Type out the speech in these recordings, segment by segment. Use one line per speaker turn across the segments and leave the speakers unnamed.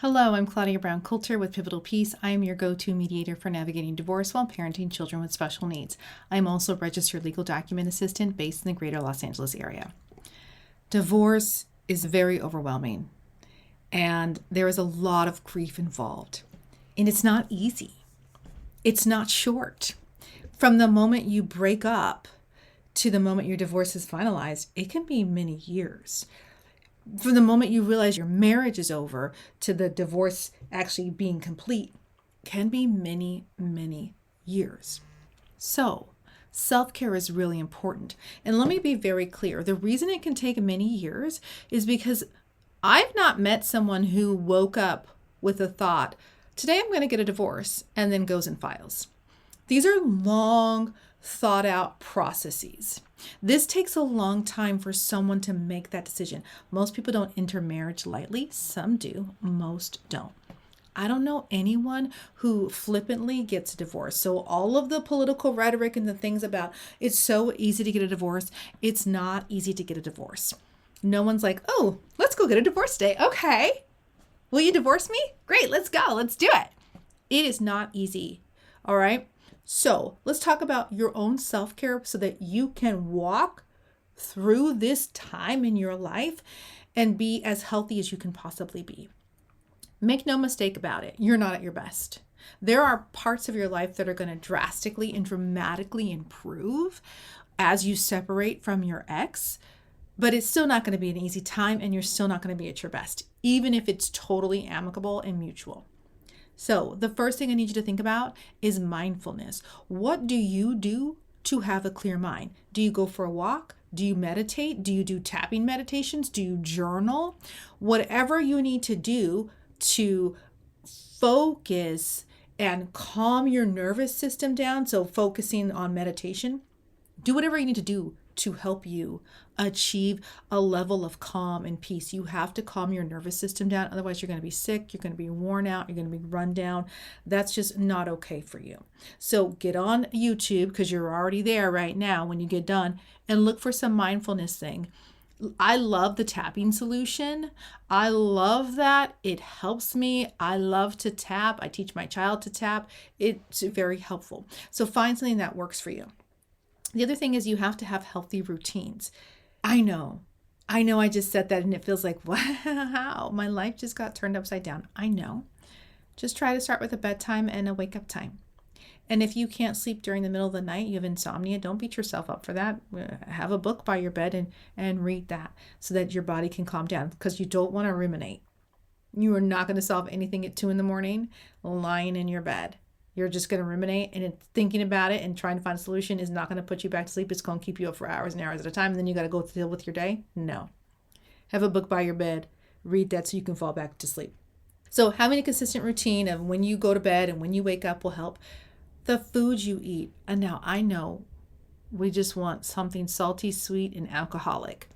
Hello, I'm Claudia Brown Coulter with Pivotal Peace. I am your go-to mediator for navigating divorce while parenting children with special needs. I am also a registered legal document assistant based in the greater Los Angeles area. Divorce is very overwhelming, and there is a lot of grief involved. And it's not easy. It's not short. From the moment you break up to the moment your divorce is finalized, it can be many years. From the moment you realize your marriage is over to the divorce actually being complete can be many, many years. So, self-care is really important. And let me be very clear. The reason it can take many years is because I've not met someone who woke up with a thought, today I'm going to get a divorce, and then goes and files. These are long, thought out processes. This takes a long time for someone to make that decision. Most people don't enter marriage lightly. Some do, most don't. I don't know anyone who flippantly gets a divorce. So all of the political rhetoric and the things about it's so easy to get a divorce, it's not easy to get a divorce. No one's like, oh, let's go get a divorce day. Okay. Will you divorce me? Great, let's go. Let's do it. It is not easy. All right. So let's talk about your own self-care so that you can walk through this time in your life and be as healthy as you can possibly be. Make no mistake about it. You're not at your best. There are parts of your life that are going to drastically and dramatically improve as you separate from your ex, but it's still not going to be an easy time and you're still not going to be at your best, even if it's totally amicable and mutual. So the first thing I need you to think about is mindfulness. What do you do to have a clear mind? Do you go for a walk? Do you meditate? Do you do tapping meditations? Do you journal? Whatever you need to do to focus and calm your nervous system down, so focusing on meditation, do whatever you need to do to help you achieve a level of calm and peace. You have to calm your nervous system down. Otherwise, you're going to be sick. You're going to be worn out. You're going to be run down. That's just not okay for you. So get on YouTube because you're already there right now when you get done and look for some mindfulness thing. I love the tapping solution. I love that. It helps me. I love to tap. I teach my child to tap. It's very helpful. So find something that works for you. The other thing is you have to have healthy routines. I know I just said that and it feels like, wow, my life just got turned upside down. I know. Just try to start with a bedtime and a wake up time. And if you can't sleep during the middle of the night, you have insomnia, don't beat yourself up for that. Have a book by your bed and read that so that your body can calm down because you don't want to ruminate. You are not going to solve anything at 2 a.m. lying in your bed. You're just going to ruminate and thinking about it and trying to find a solution is not going to put you back to sleep. It's going to keep you up for hours and hours at a time. And then you got to go deal with your day. No. Have a book by your bed. Read that so you can fall back to sleep. So having a consistent routine of when you go to bed and when you wake up will help. The foods you eat. And now I know we just want something salty, sweet, and alcoholic.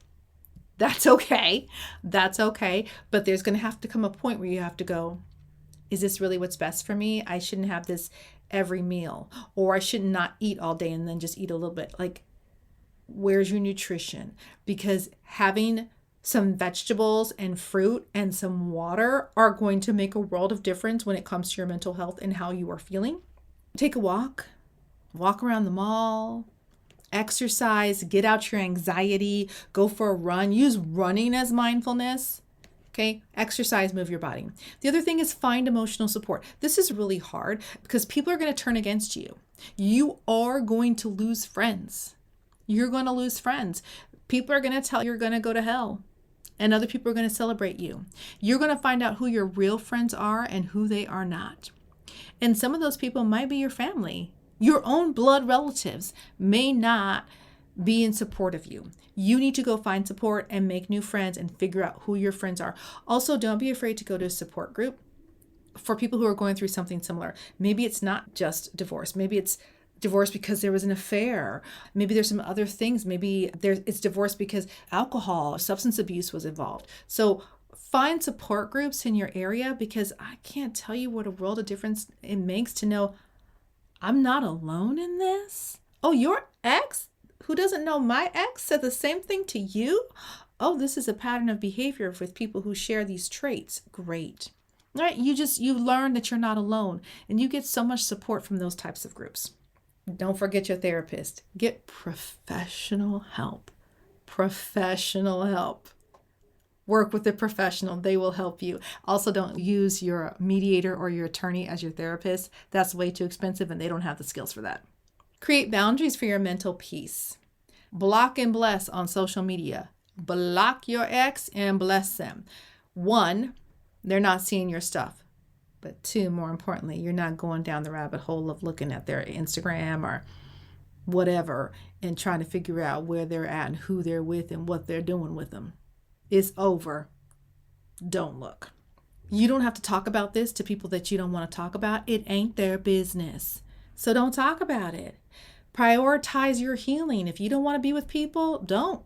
That's okay. That's okay. But there's going to have to come a point where you have to go, is this really what's best for me? I shouldn't have this every meal, or I should not eat all day and then just eat a little bit. Like, where's your nutrition? Because having some vegetables and fruit and some water are going to make a world of difference when it comes to your mental health and how you are feeling. Take a walk around the mall, exercise, get out your anxiety, go for a run, use running as mindfulness. Okay, exercise, move your body. The other thing is find emotional support. This is really hard because people are going to turn against you. You are going to lose friends. You're going to lose friends. People are going to tell you you're going to go to hell, and other people are going to celebrate you. You're going to find out who your real friends are and who they are not. And some of those people might be your family. Your own blood relatives may not be in support of you. You need to go find support and make new friends and figure out who your friends are. Also, don't be afraid to go to a support group for people who are going through something similar. Maybe it's not just divorce. Maybe it's divorce because there was an affair. Maybe there's some other things. Maybe it's divorce because alcohol, substance abuse was involved. So find support groups in your area because I can't tell you what a world of difference it makes to know I'm not alone in this. Oh, your ex? Who doesn't know my ex said the same thing to you? Oh, this is a pattern of behavior with people who share these traits. Great. right? You learn that you're not alone, and you get so much support from those types of groups. Don't forget your therapist. Get professional help. Professional help. Work with a professional. They will help you. Also, don't use your mediator or your attorney as your therapist. That's way too expensive, and they don't have the skills for that. Create boundaries for your mental peace. Block and bless on social media. Block your ex and bless them. 1, they're not seeing your stuff. But 2, more importantly, you're not going down the rabbit hole of looking at their Instagram or whatever and trying to figure out where they're at and who they're with and what they're doing with them. It's over. Don't look. You don't have to talk about this to people that you don't want to talk about. It ain't their business. So don't talk about it. Prioritize your healing. If you don't want to be with people, don't.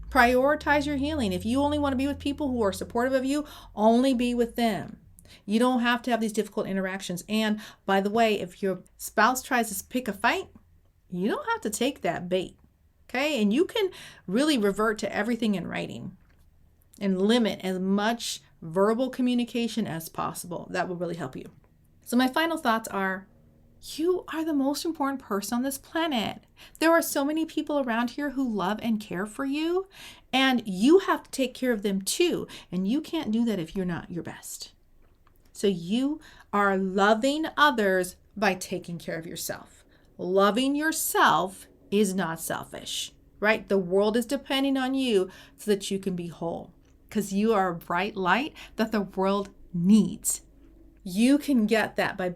Prioritize your healing. If you only want to be with people who are supportive of you, only be with them. You don't have to have these difficult interactions. And by the way, if your spouse tries to pick a fight, you don't have to take that bait. Okay? And you can really revert to everything in writing and limit as much verbal communication as possible. That will really help you. So my final thoughts are, you are the most important person on this planet. There are so many people around here who love and care for you, and you have to take care of them too. And you can't do that if you're not your best. So you are loving others by taking care of yourself. Loving yourself is not selfish, right? The world is depending on you so that you can be whole, because you are a bright light that the world needs. You can get that by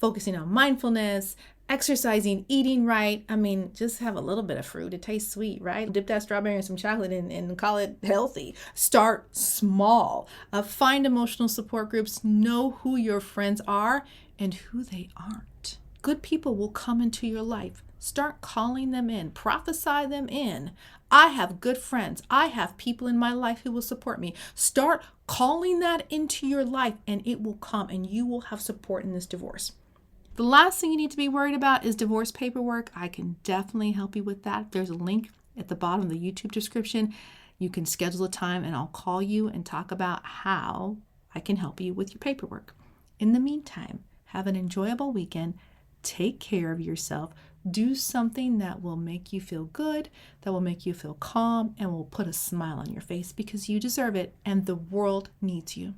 focusing on mindfulness, exercising, eating right. I mean, just have a little bit of fruit. It tastes sweet, right? Dip that strawberry in some chocolate and call it healthy. Start small. Find emotional support groups. Know who your friends are and who they aren't. Good people will come into your life. Start calling them in. Prophesy them in. I have good friends. I have people in my life who will support me. Start calling that into your life and it will come and you will have support in this divorce. The last thing you need to be worried about is divorce paperwork. I can definitely help you with that. There's a link at the bottom of the YouTube description. You can schedule a time and I'll call you and talk about how I can help you with your paperwork. In the meantime, have an enjoyable weekend. Take care of yourself. Do something that will make you feel good, that will make you feel calm, and will put a smile on your face because you deserve it and the world needs you.